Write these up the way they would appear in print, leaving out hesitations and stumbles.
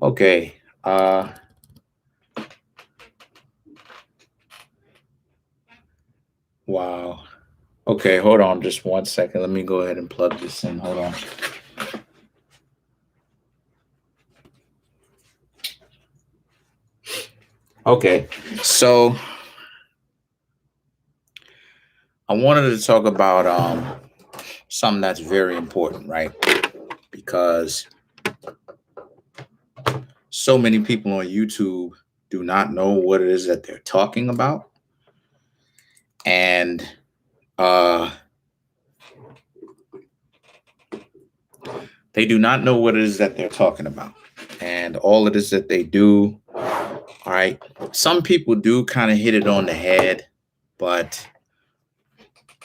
Okay. Wow. Okay, hold on just 1 second. Let me go ahead and plug this in. Hold on. Okay, so I wanted to talk about something that's very important, right? Because so many people on YouTube do not know what it is that they're talking about. And they do not know what it is that they're talking about. And all it is that they do, all right, some people do kind of hit it on the head, but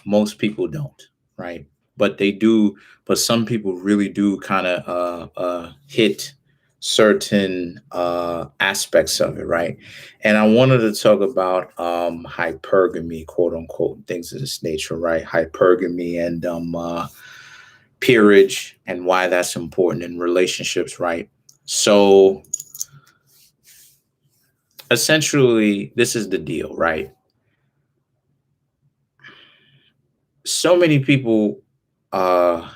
most people don't, right? But they do, but some people really do kind of hit certain aspects of it, right? And I wanted to talk about hypergamy, quote unquote, things of this nature, right? Hypergamy and peerage and why that's important in relationships, right? So essentially, this is the deal, right? So many people don't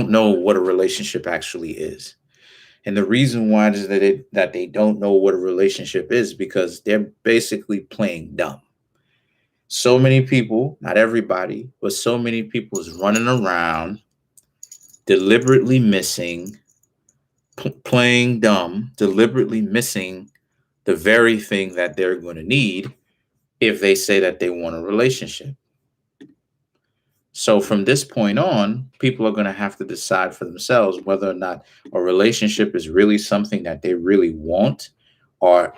know what a relationship actually is. And the reason why is that they don't know what a relationship is because they're basically playing dumb. So many people, not everybody, but so many people is running around deliberately missing, playing dumb, deliberately missing the very thing that they're going to need if they say that they want a relationship. So from this point on, people are going to have to decide for themselves whether or not a relationship is really something that they really want, or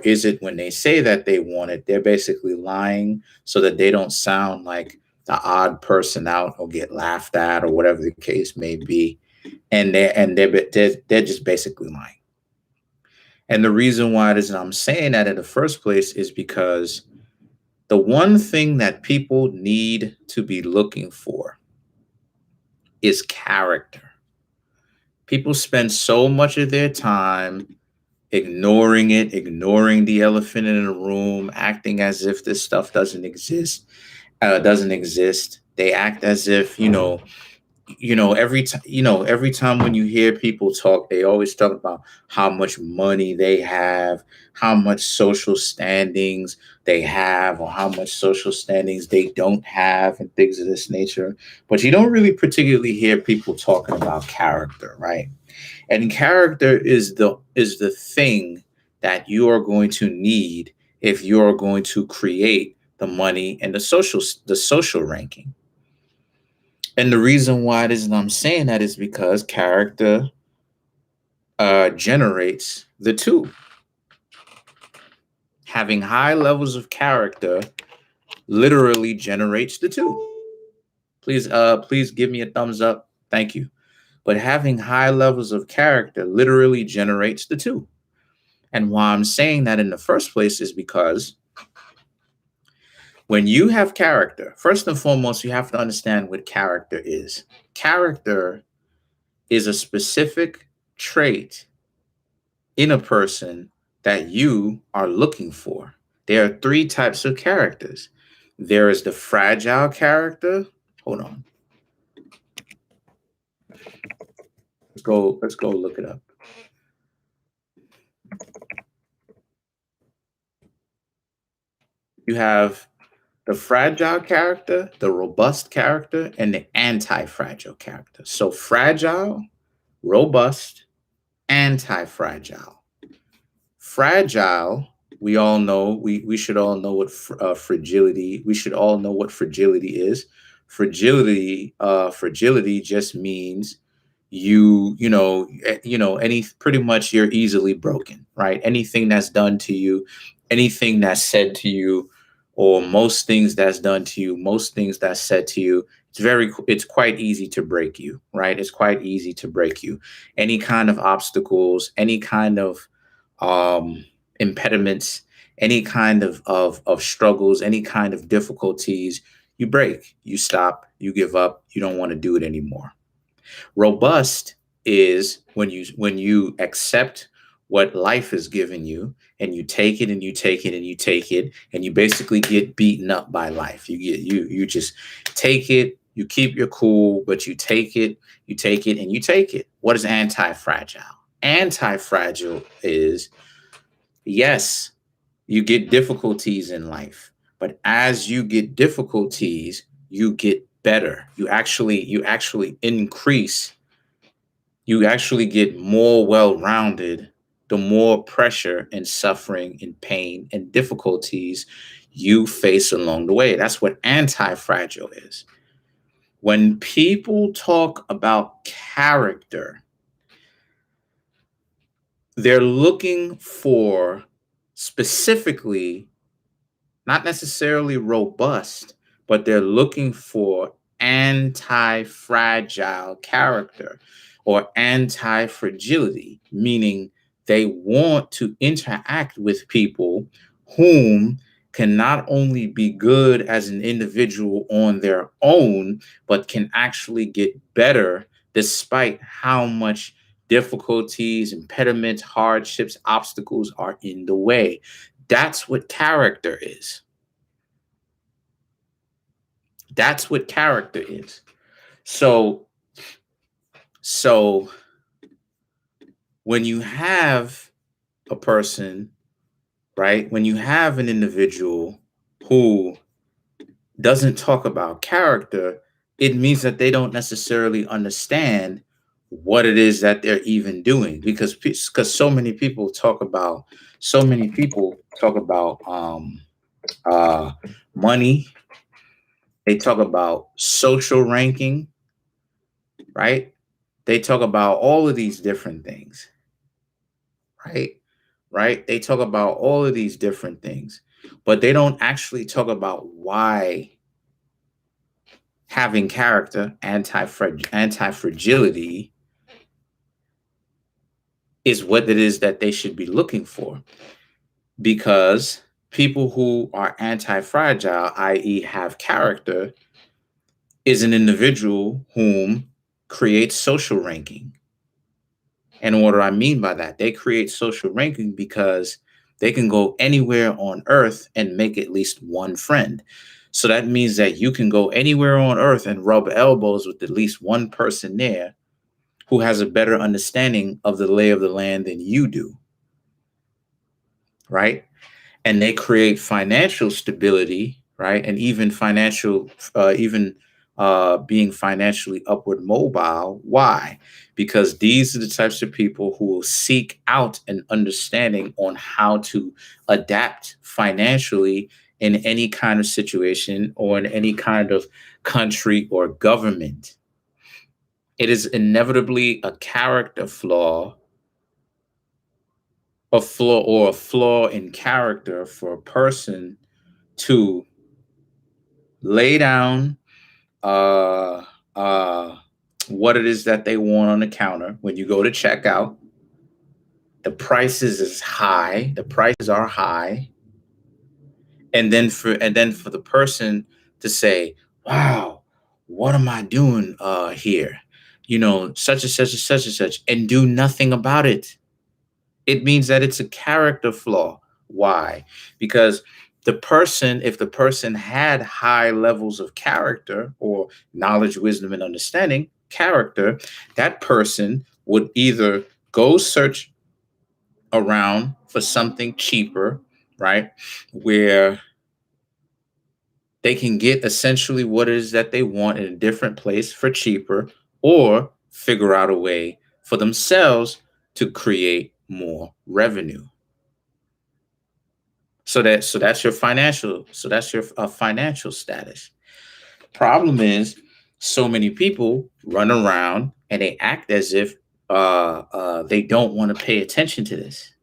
is it when they say that they want it, they're basically lying so that they don't sound like the odd person out or get laughed at or whatever the case may be, and they're just basically lying. And the reason why it is that I'm saying that in the first place is because the one thing that people need to be looking for is character. People spend so much of their time ignoring it, ignoring the elephant in the room, acting as if this stuff doesn't exist. They act as if, every time when you hear people talk, they always talk about how much money they have, how much social standings they have, or how much social standings they don't have, and things of this nature. But you don't really particularly hear people talking about character, right? And character is the thing that you are going to need if you are going to create the money and the social ranking. And the reason why it is that I'm saying that is because character generates the two. Having high levels of character literally generates the two. Please give me a thumbs up. Thank you. But having high levels of character literally generates the two. And why I'm saying that in the first place is because when you have character, first and foremost, you have to understand what character is. Character is a specific trait in a person that you are looking for. There are three types of characters. There is the fragile character. Hold on. Let's go look it up. You have the fragile character, the robust character, and the anti-fragile character. So fragile, robust, anti-fragile. Fragile, we all know, we should all know what fragility, we should all know what fragility is. Fragility just means any pretty much you're easily broken, right? Anything that's done to you, anything that's said to you, or most things that's done to you, most things that's said to you, it's quite easy to break you, right? It's quite easy to break you. Any kind of obstacles, any kind of impediments, any kind of struggles, any kind of difficulties, you break, you stop, you give up, you don't want to do it anymore. Robust is when you accept what life has given you, and you take it and you take it and you take it, and you basically get beaten up by life. You just take it, you keep your cool, but you take it, and you take it. What is anti-fragile? Anti-fragile is, yes, you get difficulties in life, but as you get difficulties, you get better. You actually increase, you actually get more well-rounded the more pressure and suffering and pain and difficulties you face along the way. That's what anti-fragile is. When people talk about character, they're looking for specifically, not necessarily robust, but they're looking for anti-fragile character or anti-fragility, meaning they want to interact with people whom can not only be good as an individual on their own, but can actually get better despite how much difficulties, impediments, hardships, obstacles are in the way. That's what character is. That's what character is. So when you have a person, right? When you have an individual who doesn't talk about character, it means that they don't necessarily understand what it is that they're even doing, because so many people talk about uh money. They talk about social ranking, right? They talk about all of these different things, right? Right? They talk about all of these different things, but they don't actually talk about why having character, anti-fragility, is what it is that they should be looking for. Because people who are anti-fragile, i.e., have character, is an individual whom creates social ranking. And what do I mean by that? They create social ranking because they can go anywhere on earth and make at least one friend. So that means that you can go anywhere on earth and rub elbows with at least one person there who has a better understanding of the lay of the land than you do, right? And they create financial stability, right? And even being financially upward mobile. Why? Because these are the types of people who will seek out an understanding on how to adapt financially in any kind of situation or in any kind of country or government. It is inevitably a character flaw, a flaw in character for a person to lay down uh uh what it is that they want on the counter. When you go to checkout, the prices are high, and then for the person to say, wow, what am I doing here, such and such and such and such, and do nothing about it. It means that it's a character flaw. Why? Because if the person had high levels of character or knowledge, wisdom, and understanding, character, that person would either go search around for something cheaper, right? Where they can get essentially what it is that they want in a different place for cheaper, or figure out a way for themselves to create more revenue. So that's your financial status. Problem is, so many people run around and they act as if they don't want to pay attention to this.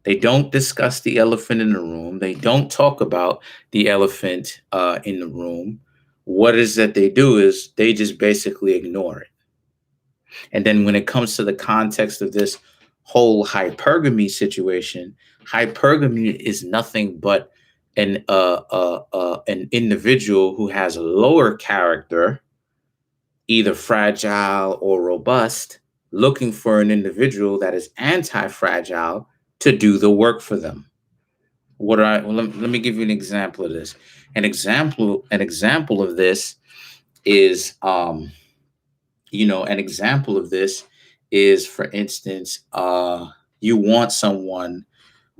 They don't discuss the elephant in the room. They don't talk about the elephant in the room. What is that they do is they just basically ignore it. And then when it comes to the context of this whole hypergamy situation, hypergamy is nothing but an individual who has lower character either fragile or robust, looking for an individual that is anti-fragile to do the work for them. Let me give you an example of this. An example of this is an example of this is, for instance, you want someone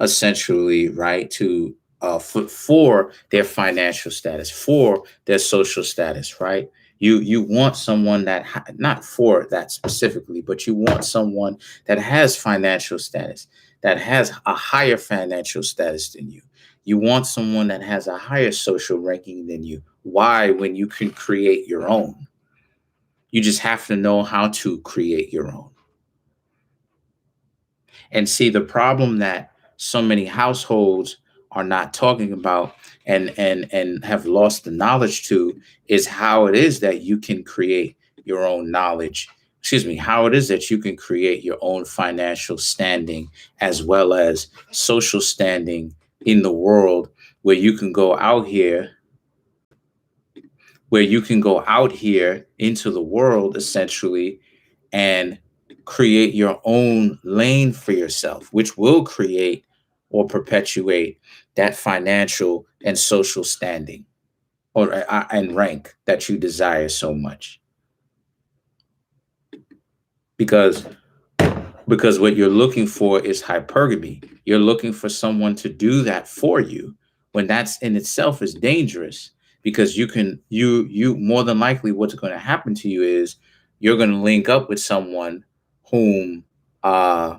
essentially, right, to for their financial status, for their social status, right? You want someone that not for that specifically, but you want someone that has financial status, that has a higher financial status than you. You want someone that has a higher social ranking than you. Why? When you can create your own. You just have to know how to create your own. And see, the problem that so many households are not talking about and have lost the knowledge to is how it is that you can create your own knowledge. Excuse me, how it is that you can create your own financial standing as well as social standing in the world, where you can go out here into the world essentially and create your own lane for yourself, which will create or perpetuate that financial and social standing or and rank that you desire so much. Because what you're looking for is hypergamy. You're looking for someone to do that for you, when that's in itself is dangerous, because you more than likely, what's going to happen to you is you're going to link up with someone whom uh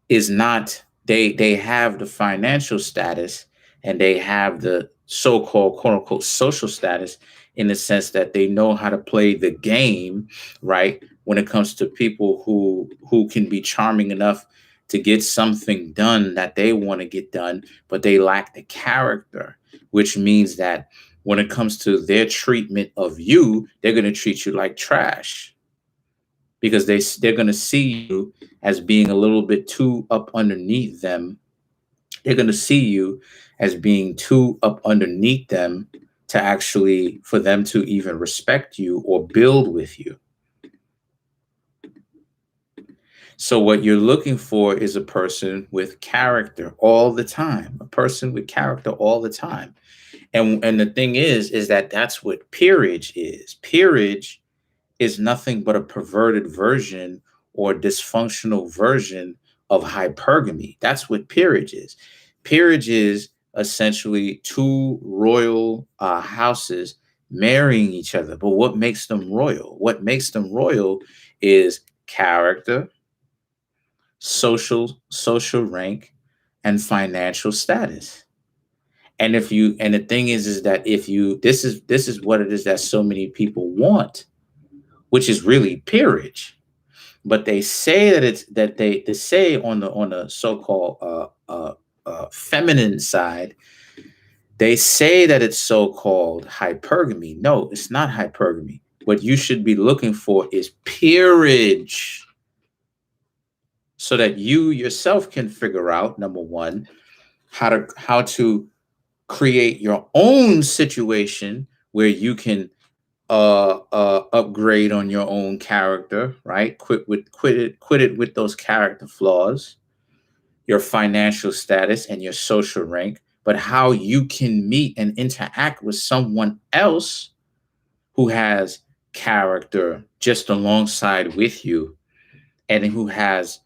is not, they have the financial status and they have the so-called quote unquote social status, in the sense that they know how to play the game, right, when it comes to people who can be charming enough to get something done that they want to get done, but they lack the character, which means that when it comes to their treatment of you, they're going to treat you like trash, because they're going to see you as being a little bit too up underneath them. They're going to see you as being too up underneath them to actually, for them to even respect you or build with you. So what you're looking for is a person with character all the time, a person with character all the time. And the thing is that that's what peerage is. Peerage is nothing but a perverted version or dysfunctional version of hypergamy. That's what peerage is. Peerage is essentially two royal houses marrying each other. But what makes them royal? What makes them royal is character, social rank, and financial status. And the thing is that if you this is what it is that so many people want, which is really peerage. But they say that they say on the so-called feminine side, they say that it's so-called hypergamy. No, it's not hypergamy. What you should be looking for is peerage, so that you yourself can figure out, number one, how to create your own situation where you can upgrade on your own character, right? Quit it with those character flaws, your financial status and your social rank, but how you can meet and interact with someone else who has character just alongside with you, and who has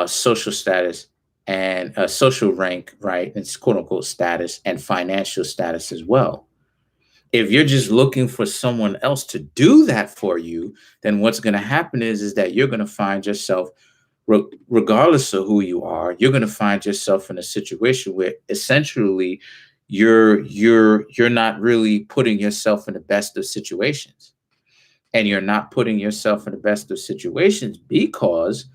social status and social rank, right? It's quote unquote status and financial status as well. If you're just looking for someone else to do that for you, then what's going to happen is that you're going to find yourself, regardless of who you are, you're going to find yourself in a situation where essentially you're not really putting yourself in the best of situations. And you're not putting yourself in the best of situations because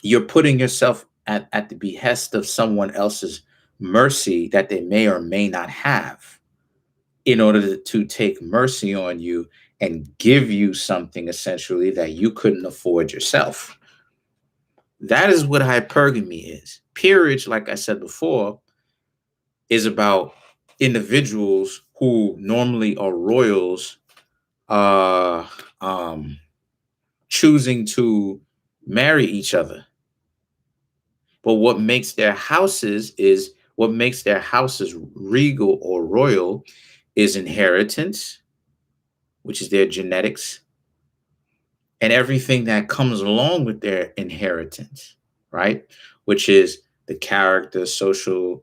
you're putting yourself at the behest of someone else's mercy that they may or may not have, in order to take mercy on you and give you something essentially that you couldn't afford yourself. That is what hypergamy is. Peerage, like I said before, is about individuals who normally are royals uh, um, choosing to marry each other. But what makes their houses regal or royal is inheritance, which is their genetics, and everything that comes along with their inheritance, right? Which is the character, social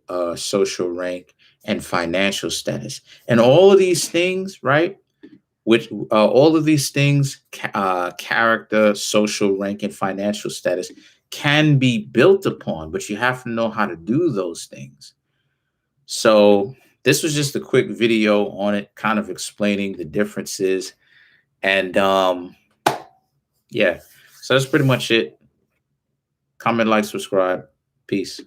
rank, and financial status. And all of these things, right? Which all of these things, character, social rank, and financial status, can be built upon, but you have to know how to do those things. So this was just a quick video on it, kind of explaining the differences. And yeah, so that's pretty much it. Comment, like, subscribe. Peace.